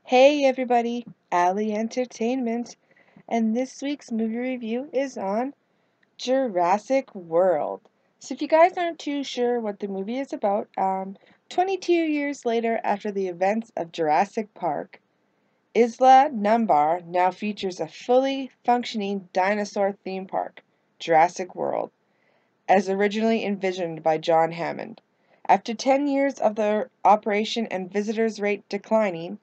Hey everybody, Alley Entertainment, and this week's movie review is on Jurassic World. So if you guys aren't too sure what the movie is about, 22 years later after the events of Jurassic Park, Isla Numbar now features a fully functioning dinosaur theme park, Jurassic World, as originally envisioned by John Hammond. After 10 years of the operation and visitors rate declining,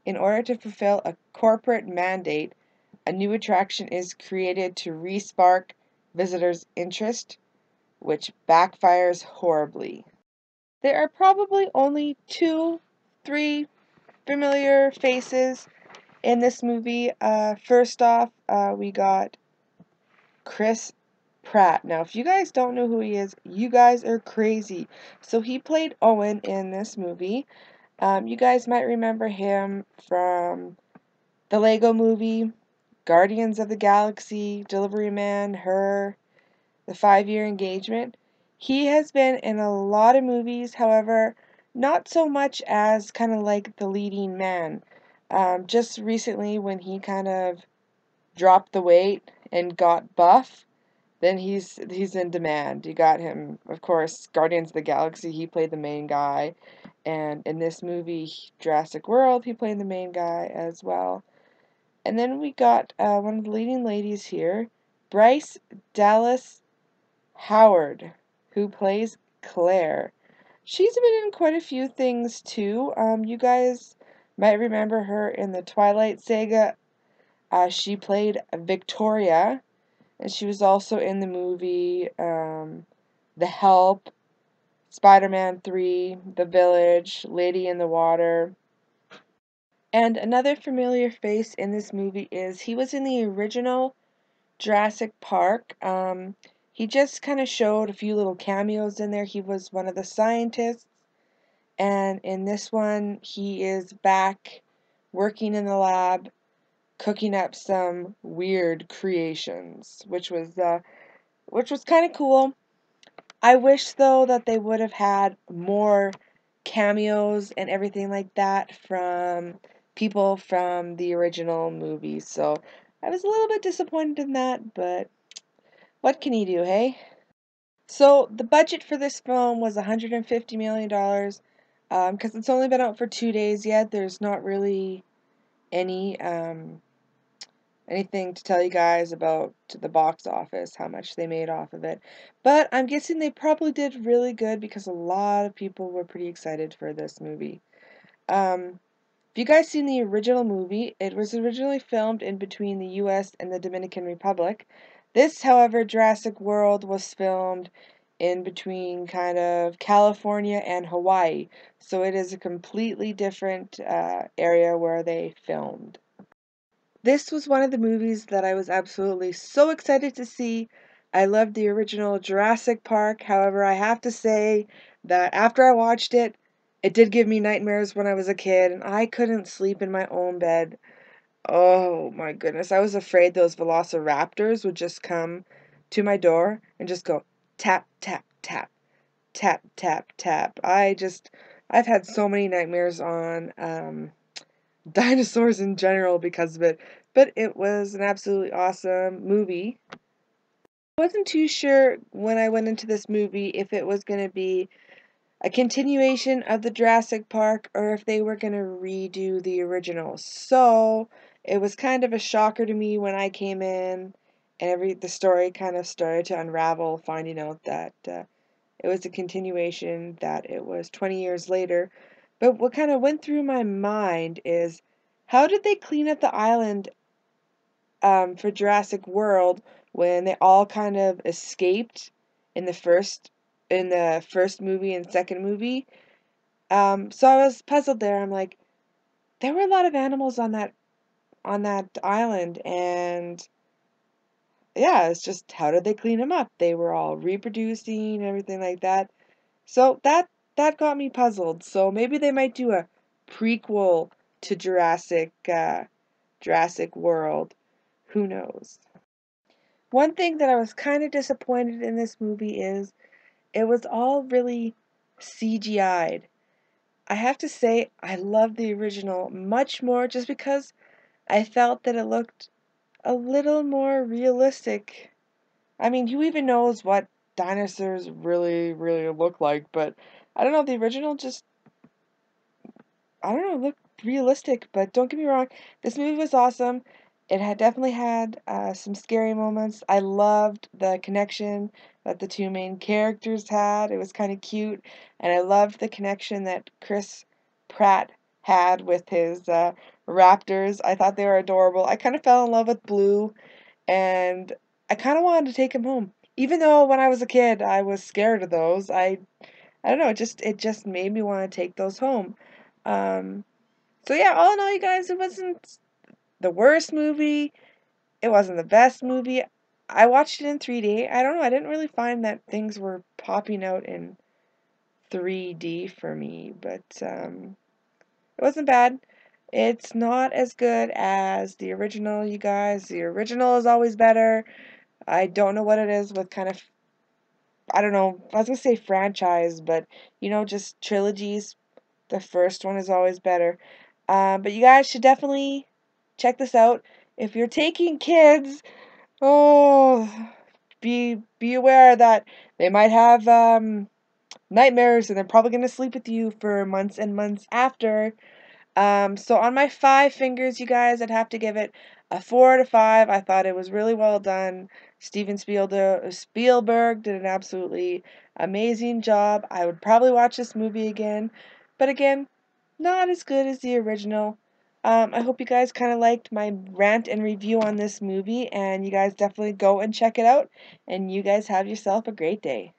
in order to fulfill a corporate mandate, a new attraction is created to re-spark visitors' interest, which backfires horribly. There are probably only three familiar faces in this movie. First off, we got Chris Pratt. Now, if you guys don't know who he is, you guys are crazy. So he played Owen in this movie. You guys might remember him from the Lego Movie, Guardians of the Galaxy, Delivery Man, Her, The 5-Year Engagement. He has been in a lot of movies, however, not so much as kind of like the leading man. Just recently, when he kind of dropped the weight and got buff, then he's in demand. You got him, of course, Guardians of the Galaxy. He played the main guy, and in this movie, Jurassic World, he played the main guy as well. And then we got one of the leading ladies here, Bryce Dallas Howard, who plays Claire. She's been in quite a few things too. You guys might remember her in the Twilight Saga. She played Victoria, and she was also in the movie The Help, Spider-Man 3, The Village, Lady in the Water. And another familiar face in this movie is he was in the original Jurassic Park. He just kind of showed a few little cameos in there. He was one of the scientists, and in this one, he is back working in the lab, cooking up some weird creations, which was kind of cool. I wish though that they would have had more cameos and everything like that from people from the original movies. So I was a little bit disappointed in that, but what can you do, hey? So the budget for this film was $150 million. Because it's only been out for 2 days yet, there's not really any anything to tell you guys about the box office, how much they made off of it. But I'm guessing they probably did really good because a lot of people were pretty excited for this movie. If you guys seen the original movie, it was originally filmed in between the US and the Dominican Republic. This, however, Jurassic World was filmed in between kind of California and Hawaii. So it is a completely different area where they filmed. This was one of the movies that I was absolutely so excited to see. I loved the original Jurassic Park. However, I have to say that after I watched it, it did give me nightmares when I was a kid, and I couldn't sleep in my own bed. Oh my goodness. I was afraid those velociraptors would just come to my door and just go tap, tap, tap, tap, tap, tap. I've had so many nightmares on dinosaurs in general because of it, but it was an absolutely awesome movie. I wasn't too sure when I went into this movie if it was going to be a continuation of the Jurassic Park or if they were going to redo the original. So it was kind of a shocker to me when I came in and the story kind of started to unravel, finding out that it was a continuation, that it was 20 years later. But what kind of went through my mind is how did they clean up the island for Jurassic World when they all kind of escaped in the first movie and second movie? So I was puzzled there. I'm like, there were a lot of animals on that island, and yeah, it's just how did they clean them up? They were all reproducing and everything like that. So that got me puzzled. So maybe they might do a prequel to Jurassic World. Who knows? One thing that I was kind of disappointed in this movie is it was all really CGI'd. I have to say I love the original much more just because I felt that it looked a little more realistic. I mean, who even knows what dinosaurs really look like, but I don't know, the original just, I don't know, looked realistic, but don't get me wrong, this movie was awesome. It had definitely had some scary moments. I loved the connection that the two main characters had. It was kind of cute, and I loved the connection that Chris Pratt had with his raptors. I thought they were adorable. I kind of fell in love with Blue, and I kind of wanted to take him home. Even though when I was a kid I was scared of those, I don't know, it just made me want to take those home. Um, so yeah, all in all, you guys, it wasn't the worst movie. It wasn't the best movie. I watched it in 3D. I don't know. I didn't really find that things were popping out in 3D for me, but it wasn't bad. It's not as good as the original, you guys. The original is always better. I don't know what it is with kind of, I don't know, I was gonna say franchise, but just trilogies. The first one is always better. But you guys should definitely check this out. If you're taking kids, oh, be aware that they might have nightmares and they're probably gonna sleep with you for months and months after. So on my 5 fingers, you guys, I'd have to give it a 4 out of 5. I thought it was really well done. Spielberg did an absolutely amazing job. I would probably watch this movie again, but again, not as good as the original. I hope you guys kind of liked my rant and review on this movie, and you guys definitely go and check it out, and you guys have yourself a great day.